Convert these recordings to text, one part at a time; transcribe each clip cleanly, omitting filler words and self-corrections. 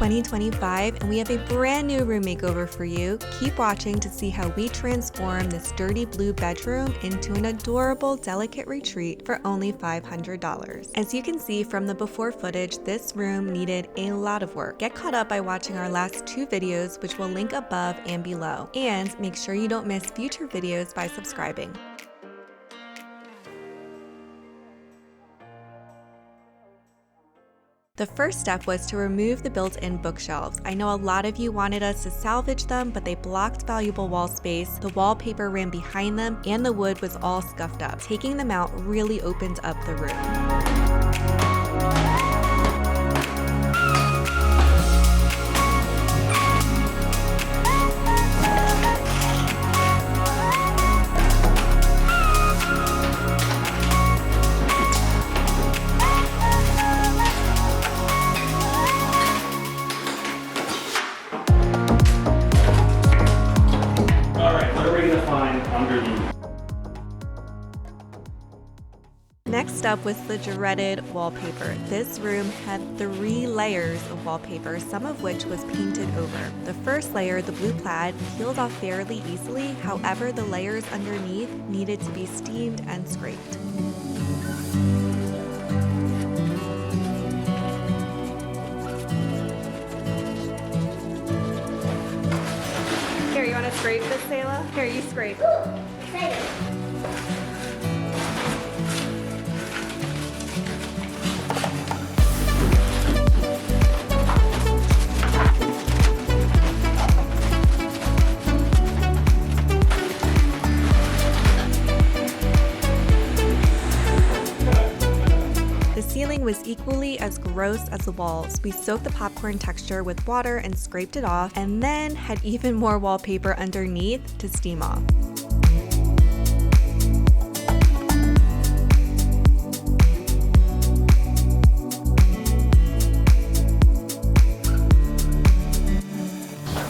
2025 and we have a brand new room makeover for you. Keep watching to see how we transform this dirty blue bedroom into an adorable, delicate retreat for only $500. As you can see from the before footage, this room needed a lot of work. Get caught up by watching our last 2 videos, which will link above and below. And make sure you don't miss future videos by subscribing. The first step was to remove the built-in bookshelves. I know a lot of you wanted us to salvage them, but they blocked valuable wall space, the wallpaper ran behind them, and the wood was all scuffed up. Taking them out really opened up the room. Next up was the dreaded wallpaper. This room had 3 layers of wallpaper, some of which was painted over. The first layer, the blue plaid, peeled off fairly easily. However, the layers underneath needed to be steamed and scraped. Here, you want to scrape this, Sayla? Here, you scrape. Ooh, excited. Was equally as gross as the walls. We soaked the popcorn texture with water and scraped it off, and then had even more wallpaper underneath to steam off.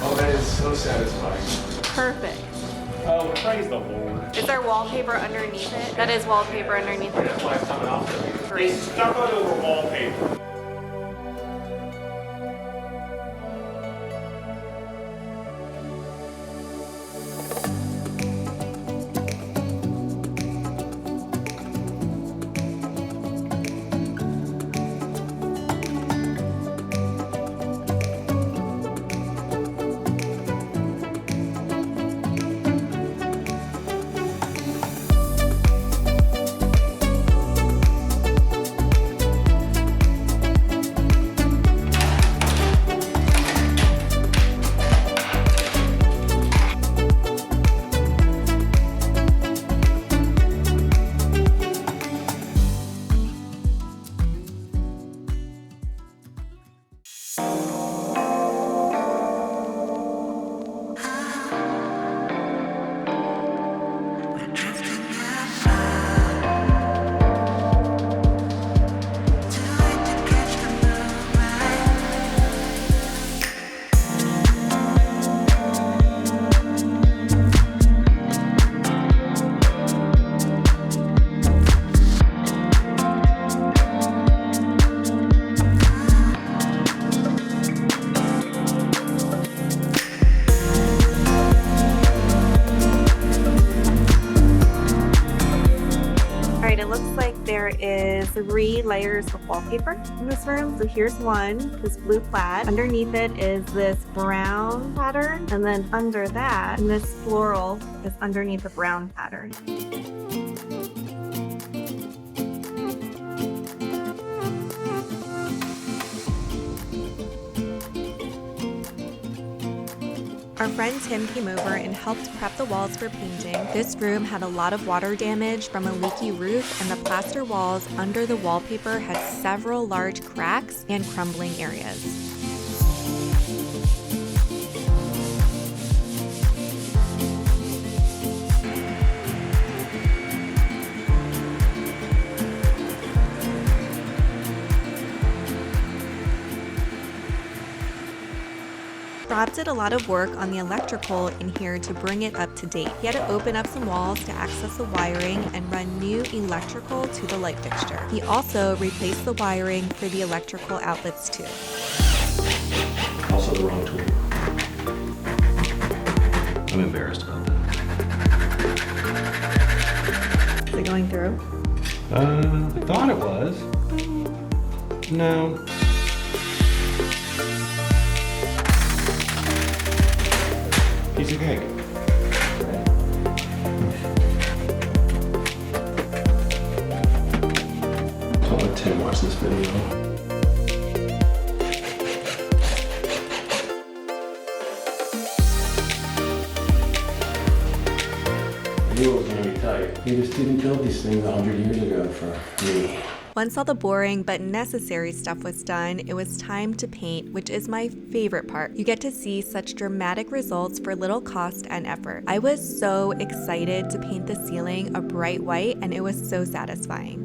Oh, that is so satisfying. Perfect. Oh, praise the Lord. Is there wallpaper underneath it? That is wallpaper underneath it. That's why it's coming off of it. Great. It's stuccoed over wallpaper. There is 3 layers of wallpaper in this room. So here's one, this blue plaid. Underneath it is this brown pattern. And then under that, and this floral is underneath the brown pattern. Our friend Tim came over and helped prep the walls for painting. This room had a lot of water damage from a leaky roof, and the plaster walls under the wallpaper had several large cracks and crumbling areas. Rob did a lot of work on the electrical in here to bring it up to date. He had to open up some walls to access the wiring and run new electrical to the light fixture. He also replaced the wiring for the electrical outlets too. Also the wrong tool. I'm embarrassed about that. Is it going through? I thought it was. No. Piece of cake. I'll let Tim watch this video. I knew it was going to be tight. They just didn't build these things 100 years ago for me. Once all the boring but necessary stuff was done, it was time to paint, which is my favorite part. You get to see such dramatic results for little cost and effort. I was so excited to paint the ceiling a bright white, and it was so satisfying.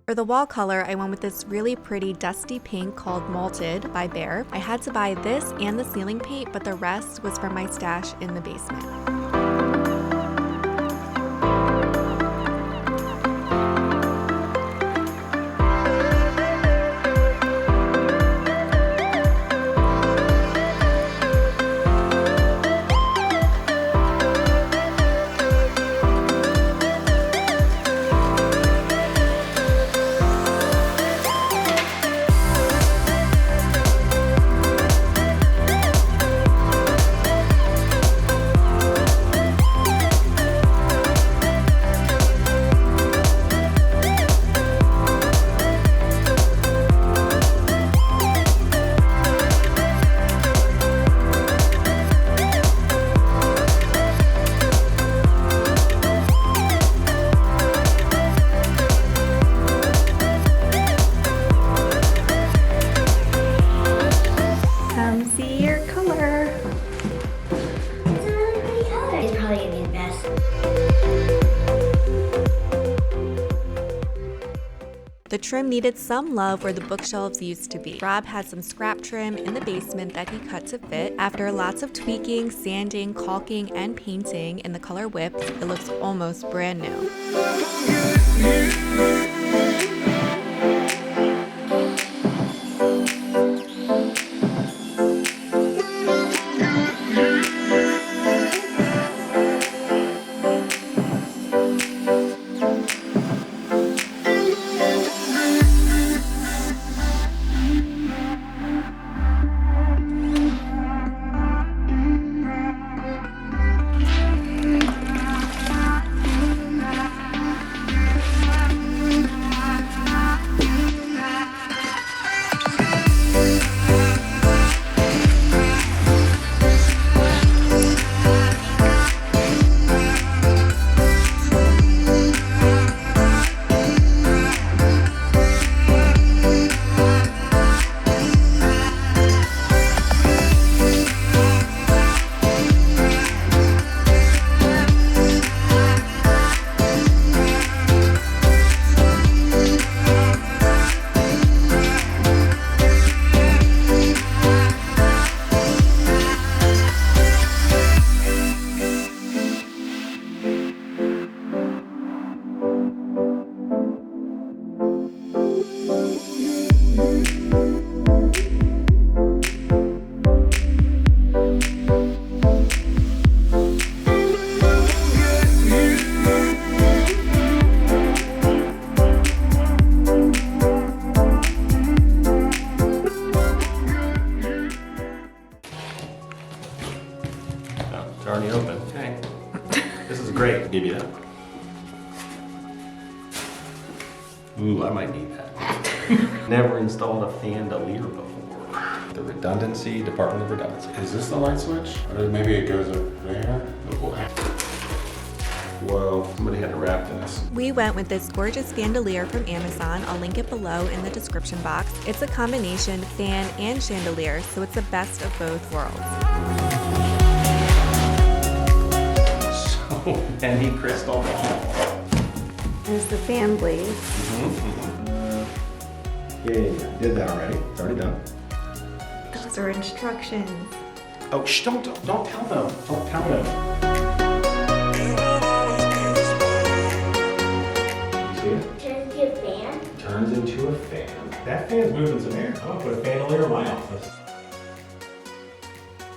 For the wall color, I went with this really pretty dusty pink called Malted by Behr. I had to buy this and the ceiling paint, but the rest was from my stash in the basement. The trim needed some love where the bookshelves used to be. Rob had some scrap trim in the basement that he cut to fit. After lots of tweaking, sanding, caulking, and painting in the color whips, it looks almost brand new. Already open. Okay. This is great. I'll give you that. Ooh, I might need that. Never installed a chandelier before. The redundancy, Department of Redundancy. Is this the light switch? Or maybe it goes up there? Oh boy. Whoa, somebody had to wrap this. We went with this gorgeous chandelier from Amazon. I'll link it below in the description box. It's a combination fan and chandelier, so it's the best of both worlds. So many crystal balls. There's the fan blades. Yeah, did that already. It's already done. Those are instructions. Oh, shh, don't tell them. Don't tell them. You see it? Turns into a fan. Turns into a fan. That fan's moving some air. I'm gonna put a chandelier in my office.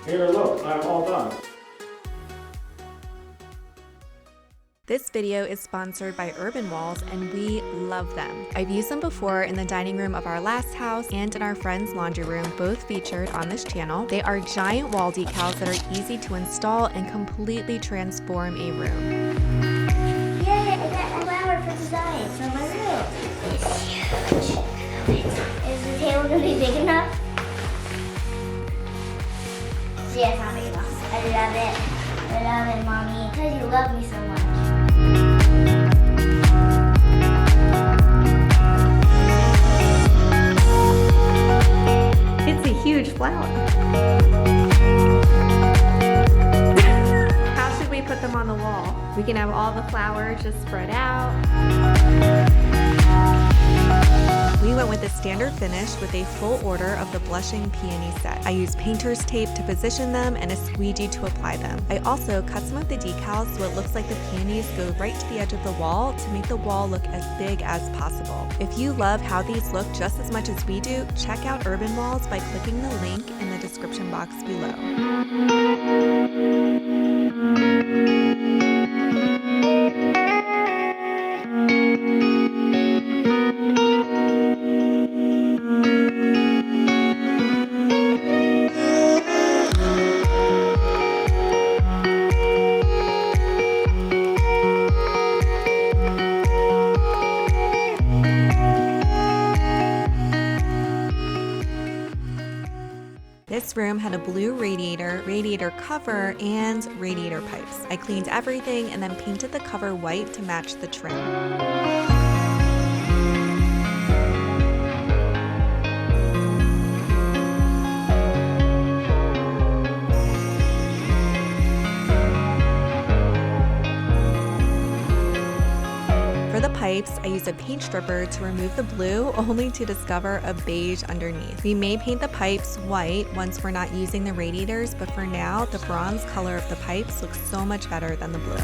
Here, look, I'm all done. This video is sponsored by Urbanwalls, and we love them. I've used them before in the dining room of our last house and in our friend's laundry room, both featured on this channel. They are giant wall decals that are easy to install and completely transform a room. Yay, I got a flower for design for my room. It's huge. Is the table gonna be big enough? Yeah, it's not big enough. I love it. I love it, Mommy. Because you love me so much. It's a huge flower. How should we put them on the wall? We can have all the flowers just spread out. We went with a standard finish with a full order of the blushing peony set. I used painter's tape to position them and a squeegee to apply them. I also cut some of the decals so it looks like the peonies go right to the edge of the wall to make the wall look as big as possible. If you love how these look just as much as we do, check out Urbanwalls by clicking the link in the description box below. This room had a blue radiator cover, and radiator pipes. I cleaned everything and then painted the cover white to match the trim. For the pipes, I used a paint stripper to remove the blue, only to discover a beige underneath. We may paint the pipes white once we're not using the radiators, but for now, the bronze color of the pipes looks so much better than the blue.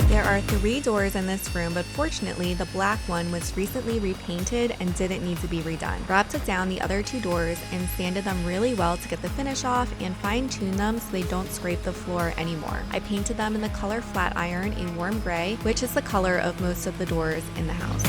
There are 3 doors in this room, but fortunately the black one was recently repainted and didn't need to be redone. Wrapped it down the other 2 doors and sanded them really well to get the finish off and fine-tune them so they don't scrape the floor anymore. I painted them in the color flat iron, a warm gray, which is the color of most of the doors in the house.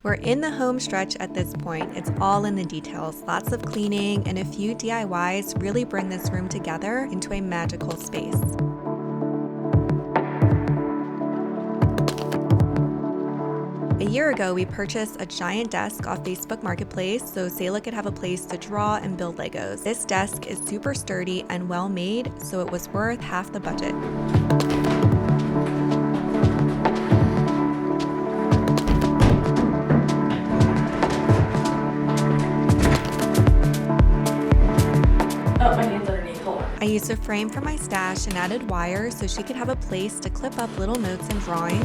We're in the home stretch at this point. It's all in the details. Lots of cleaning and a few DIYs really bring this room together into a magical space. A year ago, we purchased a giant desk off Facebook Marketplace so Sayla could have a place to draw and build Legos. This desk is super sturdy and well made, so it was worth half the budget. I used a frame for my stash and added wire so she could have a place to clip up little notes and drawings.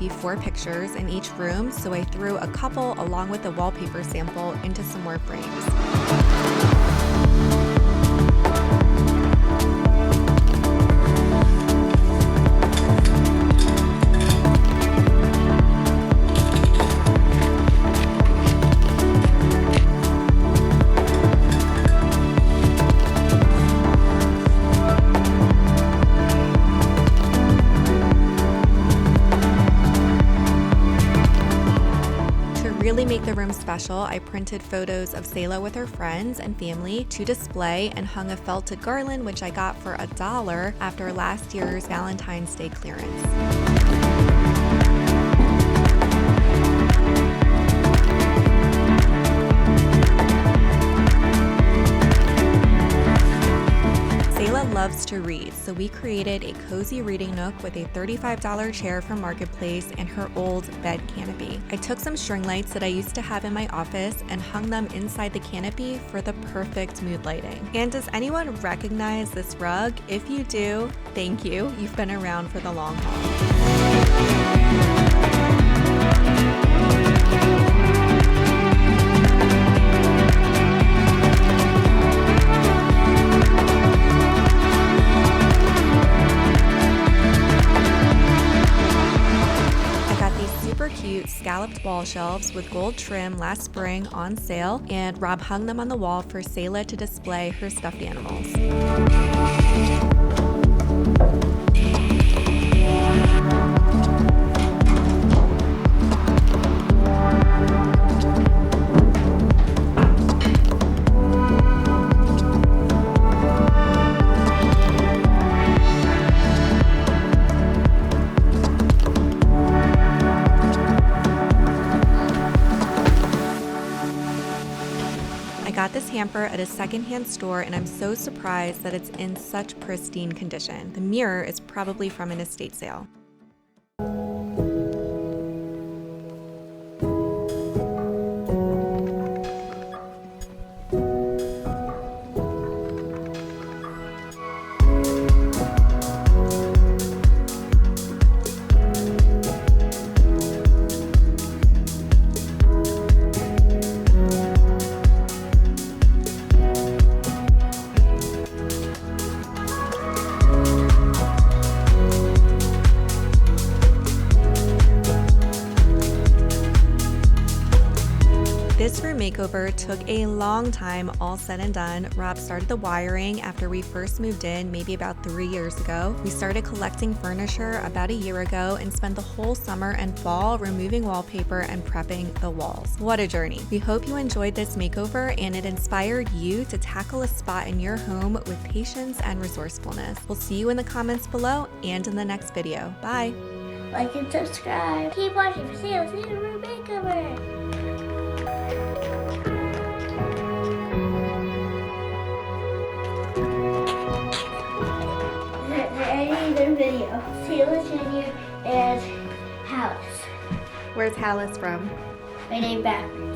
maybe 4 pictures in each room, so I threw a couple along with the wallpaper sample into some more frames. Really make the room special, I printed photos of Selah with her friends and family to display and hung a felted garland, which I got for $1 after last year's Valentine's Day clearance. Loves to read, so we created a cozy reading nook with a $35 chair from Marketplace and her old bed canopy. I took some string lights that I used to have in my office and hung them inside the canopy for the perfect mood lighting. And does anyone recognize this rug? If you do, thank you. You've been around for the long haul. Cute scalloped wall shelves with gold trim last spring on sale, and Rob hung them on the wall for Selah to display her stuffed animals. I got this hamper at a secondhand store and I'm so surprised that it's in such pristine condition. The mirror is probably from an estate sale. This room makeover took a long time, all said and done. Rob started the wiring after we first moved in, maybe about 3 years ago. We started collecting furniture about a year ago and spent the whole summer and fall removing wallpaper and prepping the walls. What a journey. We hope you enjoyed this makeover and it inspired you to tackle a spot in your home with patience and resourcefulness. We'll see you in the comments below and in the next video. Bye. Like and subscribe. Keep watching for Selah's new room makeover. Video. Selah Jr. and Hallis. Where's Hallis from? My name backwards.